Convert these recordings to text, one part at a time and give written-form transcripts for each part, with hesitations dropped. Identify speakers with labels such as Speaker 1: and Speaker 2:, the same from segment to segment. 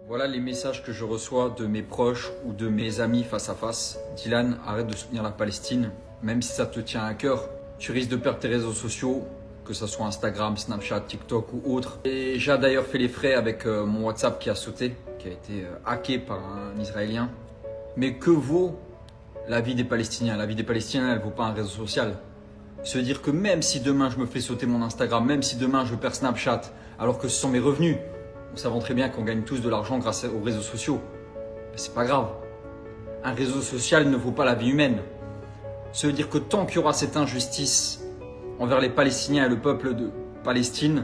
Speaker 1: Voilà les messages que je reçois de mes proches ou de mes amis face à face. Dylan, arrête de soutenir la Palestine. Même si ça te tient à cœur, tu risques de perdre tes réseaux sociaux, que ce soit Instagram, Snapchat, TikTok ou autre. Et j'ai d'ailleurs fait les frais avec mon WhatsApp qui a sauté, qui a été hacké par un Israélien. Mais que vaut la vie des Palestiniens? La vie des Palestiniens, elle ne vaut pas un réseau social. Se dire que même si demain je me fais sauter mon Instagram, même si demain je perds Snapchat, alors que ce sont mes revenus, nous savons très bien qu'on gagne tous de l'argent grâce aux réseaux sociaux. Mais c'est pas grave. Un réseau social ne vaut pas la vie humaine. Se dire que tant qu'il y aura cette injustice envers les Palestiniens et le peuple de Palestine,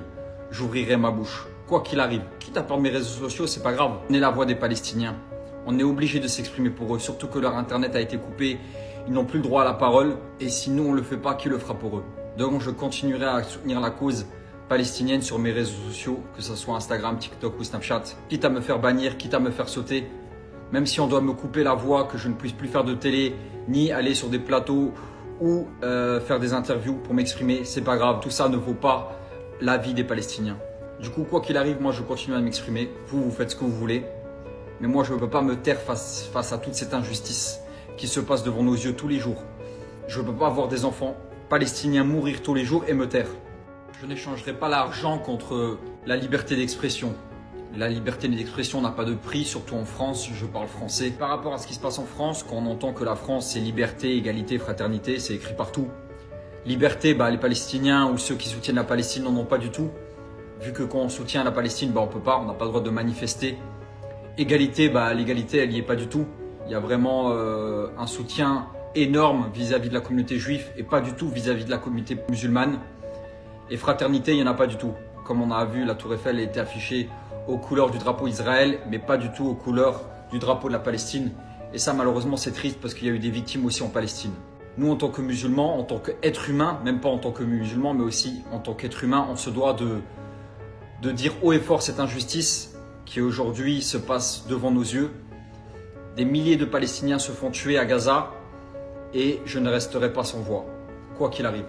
Speaker 1: j'ouvrirai ma bouche. Quoi qu'il arrive, quitte à perdre mes réseaux sociaux, c'est pas grave. On est la voix des Palestiniens. On est obligé de s'exprimer pour eux, surtout que leur internet a été coupé. Ils n'ont plus le droit à la parole. Et si nous, on ne le fait pas, qui le fera pour eux? Donc je continuerai à soutenir la cause palestinienne sur mes réseaux sociaux, que ce soit Instagram, TikTok ou Snapchat. Quitte à me faire bannir, quitte à me faire sauter. Même si on doit me couper la voix, que je ne puisse plus faire de télé, ni aller sur des plateaux ou faire des interviews pour m'exprimer, c'est pas grave. Tout ça ne vaut pas la vie des Palestiniens. Du coup, quoi qu'il arrive, moi je continue à m'exprimer. Vous faites ce que vous voulez. Mais moi, je ne peux pas me taire face à toute cette injustice qui se passe devant nos yeux tous les jours. Je ne peux pas voir des enfants palestiniens mourir tous les jours et me taire. Je n'échangerai pas l'argent contre la liberté d'expression. La liberté d'expression n'a pas de prix, surtout en France, je parle français. Par rapport à ce qui se passe en France, quand on entend que la France c'est liberté, égalité, fraternité, c'est écrit partout. Liberté, les Palestiniens ou ceux qui soutiennent la Palestine n'en ont pas du tout. Vu que quand on soutient la Palestine, on peut pas, on n'a pas le droit de manifester. Égalité, l'égalité elle n'y est pas du tout. Il y a vraiment un soutien énorme vis-à-vis de la communauté juive et pas du tout vis-à-vis de la communauté musulmane. Et fraternité, il n'y en a pas du tout. Comme on a vu, la Tour Eiffel a été affichée aux couleurs du drapeau d'Israël, mais pas du tout aux couleurs du drapeau de la Palestine. Et ça, malheureusement, c'est triste parce qu'il y a eu des victimes aussi en Palestine. Nous, en tant que musulmans, en tant qu'êtres humains, même pas en tant que musulmans, mais aussi en tant qu'êtres humains, on se doit de dire haut et fort cette injustice qui aujourd'hui se passe devant nos yeux. Des milliers de Palestiniens se font tuer à Gaza et je ne resterai pas sans voix, quoi qu'il arrive.